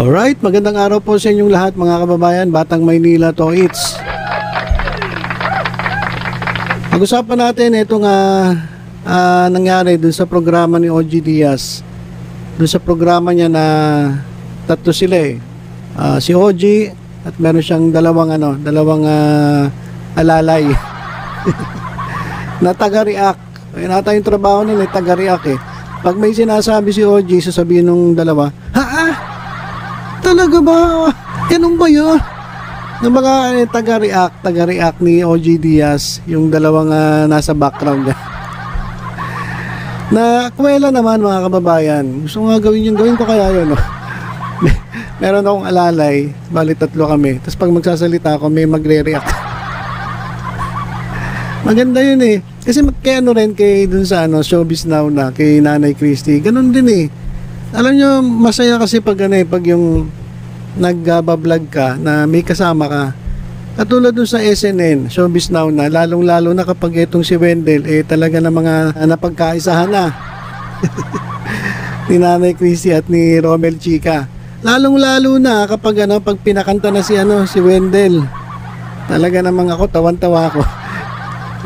Alright, magandang araw po sa inyong lahat mga kababayan, Batang Maynila to It's. Pag-usapan natin itong nangyari dun sa programa ni OG Diaz. Dun sa programa niya na tatlo sila si OG at meron siyang dalawang alalay na taga-react. Ayun ata yung trabaho nila, taga-react Pag may sinasabi si OG, sasabihin nung dalawa, talaga ba? Ganun ba yun? Ng mga taga-react ni OG Diaz, yung dalawang nasa background niya. Na kwela naman mga kababayan. Gusto nga gawin ko kaya yun. Meron akong alalay, bali tatlo kami. Tapos pag magsasalita ako, may magre-react. Maganda yun Kasi kaya rin kay dun sa Showbiz Now na kay Nanay Christy. Ganun din Alam nyo, masaya kasi pag yung nag-vlog ka na may kasama ka. Katulad dun sa SNN, Showbiz Now na, lalong-lalo na kapag itong si Wendell, talaga na mga napagkaisahan na. Ni Nanay Christy at ni Romel Chica. Lalong-lalo na kapag pag pinakanta na si Wendell. Talaga namang ako, tawan-tawa ako.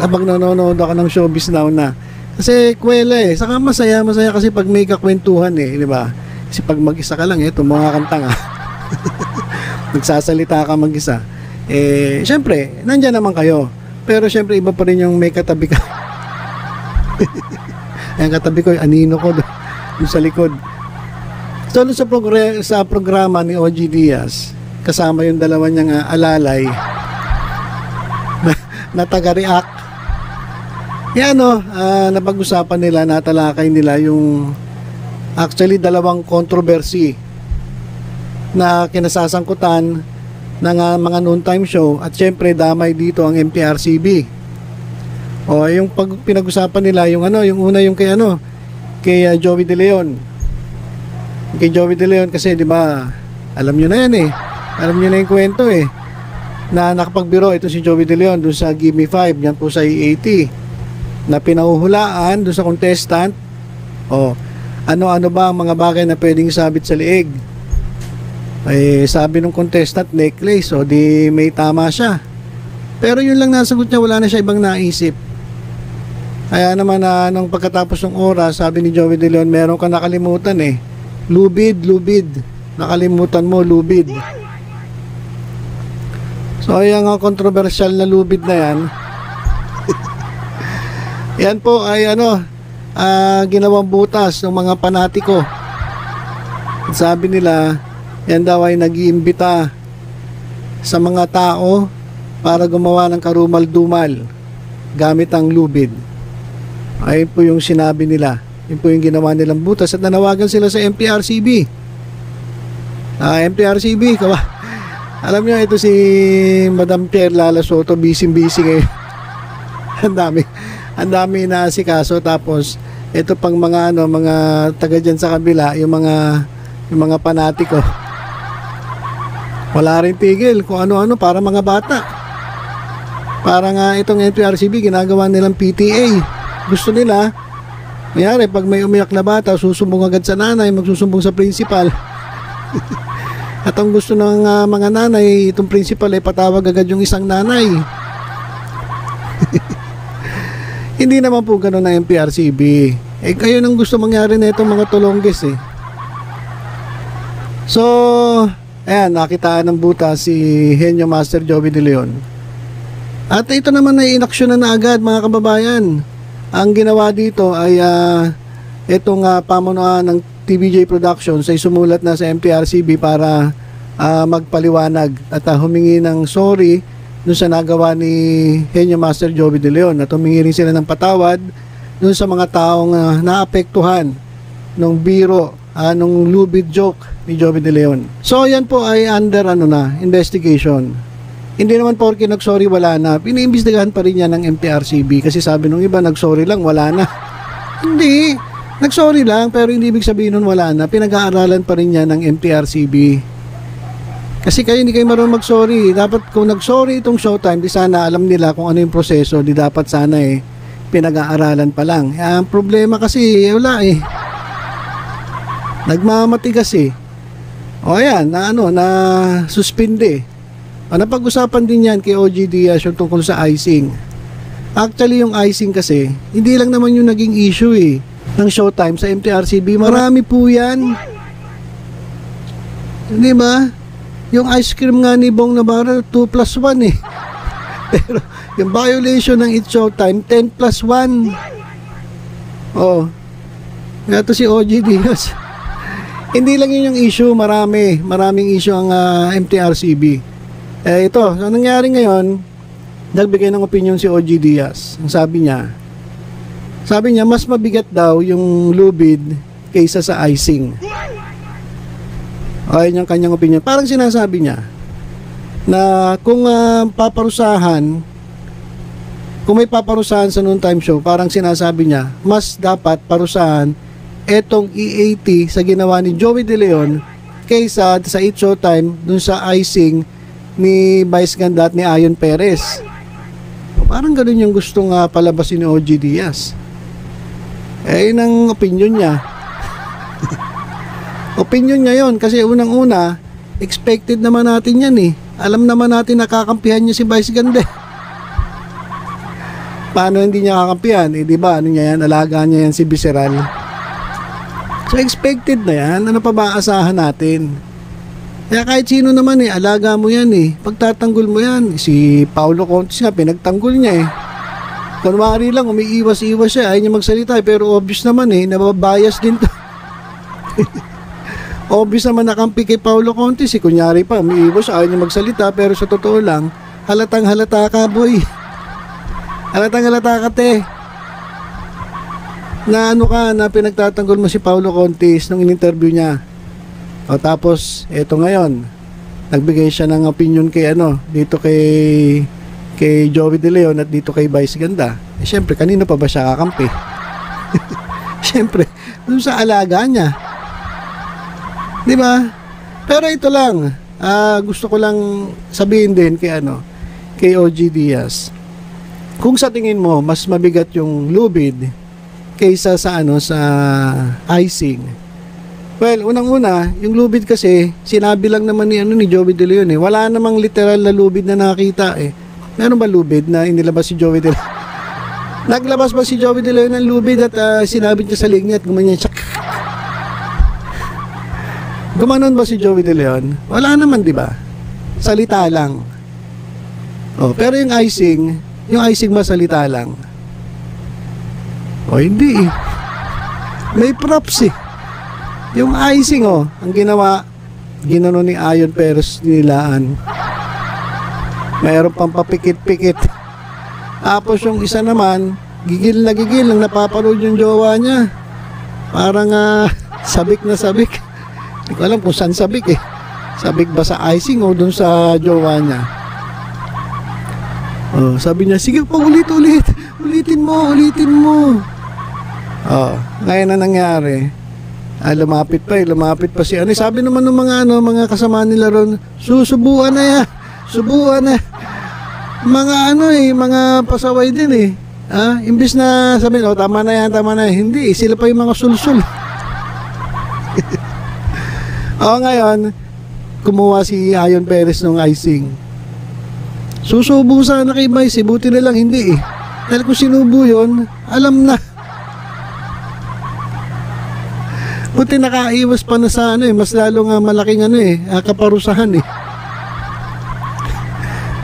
Kapag nanonood ako ng Showbiz Now na. Kasi kwela Saka masaya kasi pag may kakwentuhan di ba? Kasi pag mag-isa ka lang mga kanta nga. Nagsasalita ka mag-isa. Syempre, nandiyan naman kayo. Pero syempre iba pa rin yung may katabi ka. Ang katabi ko, anino ko doon sa likod. So sa programa ni OG Diaz, kasama yung dalawa niyang alalay na taga-react. Yan napag-usapan nila, natalakay nila yung actually dalawang controversy na kinasasangkutan ng mga noontime show at syempre damay dito ang MPRCB. Yung pinag-usapan nila yung yung una yung kay Joey De Leon. Kay Joey De Leon kasi 'di ba? Alam niyo na yan Alam niyo na yung kwento na nakapagbiro ito si Joey De Leon doon sa Give Me 5 yan po sa EAT na pinahuhulaan doon sa contestant. Ano ba ang mga bagay na pwedeng sabit sa liig? Sabi ng contestant necklace, di may tama siya. Pero yun lang nasagot niya, wala na siya ibang naisip. Kaya naman nung pagkatapos ng oras, sabi ni Joey De Leon, meron ka nakalimutan lubid. Nakalimutan mo, lubid. So yung controversial na lubid na yan yan po ay ginawang butas ng mga panatiko. Sabi nila, yan daw ay nag-iimbita sa mga tao para gumawa ng karumal-dumal gamit ang lubid. Ayun po yung sinabi nila. Yun po yung ginawa nilang butas at nanawagan sila sa MPRCB. MPRCB, alam niyo ito si Madam Pierre Lala Soto, busy ngayon. Ang dami na si kaso, tapos ito pang mga mga taga diyan sa kabila, yung mga panatiko. Wala rin tigil kung ano-ano para mga bata. Para nga itong MPRCB ginagawa nilang PTA. Gusto nila, mayari pag may umiyak na bata, susumbong agad sa nanay, magsusumbong sa principal. At ang gusto ng mga nanay, itong principal ay patawag agad yung isang nanay. Hindi naman po gano'n na MPRCB. Kayo nang gusto mangyari na itong mga tulongges So, ayan, nakitaan ng buta si Henyo Master Joey De Leon. At ito naman ay inaksyonan na agad mga kababayan. Ang ginawa dito ay itong pamunuan ng TVJ Productions ay sumulat na sa MPRCB para magpaliwanag at humingi ng sorry doon sa nagawa ni Henyo Master Joey De Leon, at humingi rin sila ng patawad doon sa mga taong naapektuhan nung biro, nung lubid joke ni Joey De Leon. So yan po ay under investigation. Hindi naman porke nagsorry wala na, iniimbestigahan pa rin yan ng MPRCB, kasi sabi nung iba nagsorry lang wala na. Hindi, nagsorry lang pero hindi ibig sabihin nun wala na, pinag-aaralan pa rin yan ng MPRCB. Kasi hindi kayo marunong mag-sorry. Dapat kung nag-sorry itong Showtime, di sana alam nila kung ano yung proseso. Di dapat sana pinag-aaralan pa lang. Ang problema kasi, wala Nagmamatigas O ayan, na ano, na suspinde. Napag-usapan din yan kay OG Diaz yung tungkol sa icing. Actually, yung icing kasi, hindi lang naman yung naging issue ng Showtime sa MTRCB. Marami po yan. Di ba? Yung ice cream nga ni Bong Navarro, 2+1 Pero, yung violation ng It's Showtime, 10+1. Oh. Kaya to si OG Diaz. Hindi lang yun yung issue, maraming issue ang MTRCB. Ito, so nangyari ngayon, nagbigay ng opinion si OG Diaz. Ang sabi niya, mas mabigat daw yung lubid kaysa sa icing. Ayun yung kanyang opinion. Parang sinasabi niya na kung may paparusahan sa noontime show, parang sinasabi niya, mas dapat parusahan etong E80 sa ginawa ni Joey De Leon kaysa sa It's Showtime dun sa icing ni Vice Ganda at ni Ayon Perez. Parang ganun yung gustong palabasin ni OG Diaz. Yun ang opinion niya. Opinion niya yon kasi unang-una, expected naman natin yan Alam naman natin nakakampihan niya si Vice Ganda. Paano hindi niya kakampihan? Diba, ano niya yan? Alagaan niya yan si Visceral. So expected na yan. Ano pa ba asahan natin? Kaya kahit sino naman alaga mo yan pagtatanggol mo yan. Si Paulo Contis nga, pinagtanggol niya Kunwari lang, umiiwas-iwas siya, ayaw niya magsalita pero obvious naman nababias din to. Obvious naman nakampi kay Paulo Contis kunyari pa, umiiwas, ayaw niya magsalita pero sa totoo lang, halatang halata ka boy. Halatang halata ka te. Na ano ka, na pinagtatanggol mo si Paulo Contis nung in-interview niya. O tapos eto ngayon nagbigay siya ng opinion kay dito kay Joey De Leon at dito kay Vice Ganda. Syempre kanino pa ba siya kakampi? Syempre dun sa alaga niya. Di ba? Pero ito lang, gusto ko lang sabihin din kay OG Diaz. Kung sa tingin mo mas mabigat yung lubid kaysa sa sa icing. Well, unang-una, yung lubid kasi, sinabi lang naman ni Joey De Leon Wala namang literal na lubid na nakita Meron ba lubid na inilabas si Joey De Leon? Naglabas ba si Joey De Leon ng lubid at sinabi niya sa lignit, gumanyan siya. Gumanon ba si Joey De Leon? Wala naman, di ba? Salita lang. Pero yung icing ba salita lang? Hindi May props Yung icing ang ginawa, ginano ni Ayon Perez nilaan. Mayroon pang papikit-pikit. Tapos yung isa naman, gigil lang napapanood yung jowa niya. Parang sabik na sabik. Hindi ko alam kung saan sabik Sabik ba sa icing o dun sa jowa niya? Sabi niya, sige pa ulit. Ulitin mo. Ngayon na nangyari. Lumapit pa si sabi naman ng mga kasama nila ron, susubuan na mga mga pasaway din imbis na sabihin tama na yan, hindi sila pa yung mga sulsul. Ngayon kumuha si Ayon Perez ng icing, susubo sana kay Vice, buti na lang hindi dahil kung sinubo yun, alam na. Buti nakaiwas pa na sa mas lalo nga malaking kaparusahan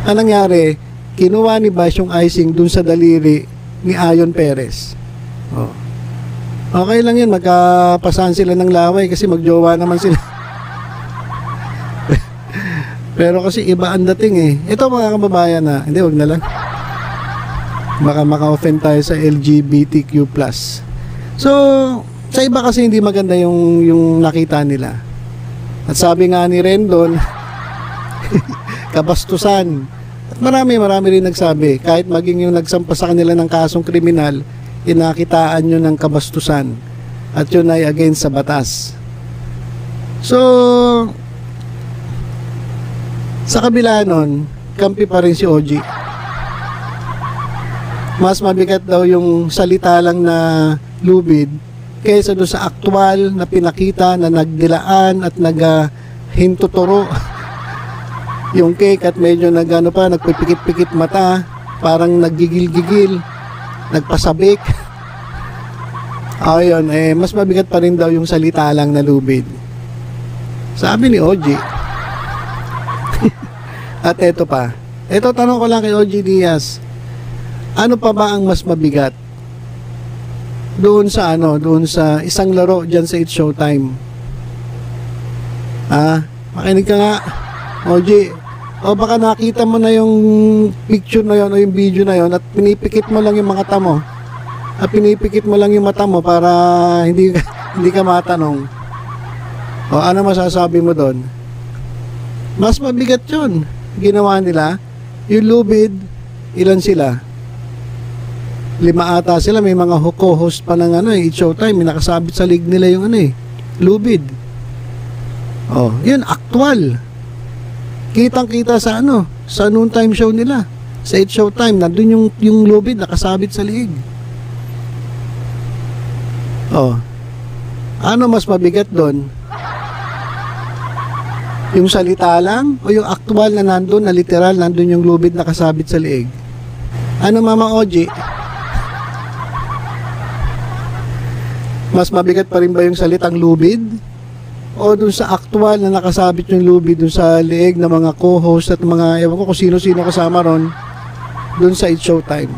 Anong nangyari? Kinuha ni Vice yung icing dun sa daliri ni Ayon Perez. Okay lang yun, magkapasahan sila ng laway kasi magjowa naman sila. Pero kasi iba ang dating Ito mga kababayan hindi, wag na lang. Baka maka-offend tayo sa LGBTQ+. So, sa iba kasi hindi maganda yung nakita nila. At sabi nga ni Rendon, kabastusan. At marami rin nagsabi, kahit maging yung nagsampa sa kanila ng kasong kriminal, inakitaan nyo ng kabastusan. At yun ay against sa batas. So, sa kabila nun, kampi pa rin si OG. Mas mabigat daw yung salita lang na lubid kaysa doon sa aktual na pinakita na nagdilaan at hintuturo yung cake at medyo nagpipikit-pikit mata, parang naggigil-gigil, nagpasabik. Ayun, mas mabigat pa rin daw yung salita lang na lubid. Sabi ni OG. At eto pa. Eto, tanong ko lang kay OG Diaz. Ano pa ba ang mas mabigat? Doon sa isang laro dyan sa It's Showtime. Makinig ka nga, OG. O baka nakita mo na yung picture na yon o yung video na yon at pinipikit mo lang yung mga mata mo. At pinipikit mo lang yung mata mo para hindi ka matanong. O ano masasabi mo doon? Mas mabigat yun. Ginawa nila. Yung lubid, ilan sila? 5 ata sila. May mga co-host pa ng It's Showtime. May nakasabit sa leg nila yung lubid. Oh, yun, actual. Kitang-kita sa sa noontime show nila. Sa It's Showtime, nandun yung lubid nakasabit sa liig. Oh. Ano mas mabigat doon? Yung salita lang o yung actual na nandun, na literal nandun yung lubid nakasabit sa liig? Ano, Mama OG? Mas mabigat pa rin ba yung salitang lubid? O dun sa actual na nakasabit yung lubid dun sa liig ng mga co-host at mga, ewan ko kung sino-sino kasama ron dun sa It's Showtime?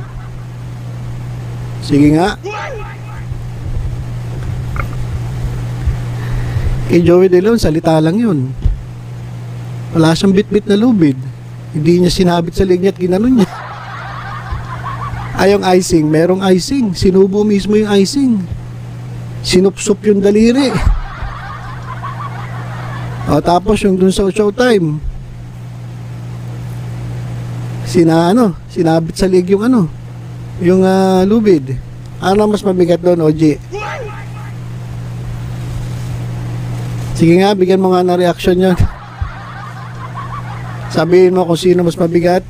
Sige nga. Kay Joey De Leon, salita lang yun. Wala siyang bit-bit na lubid. Hindi niya sinabit sa liig niya at ginanon niya. Yung icing, merong icing. Sinubo mismo yung icing. Sinupsup yung daliri. Tapos yung dun sa Showtime, sinabit sa liig yung yung lubid. Ano mas mabigat doon, OG? Sige nga, bigyan mo nga ng reaction yan. Sabihin mo kung sino mas mabigat.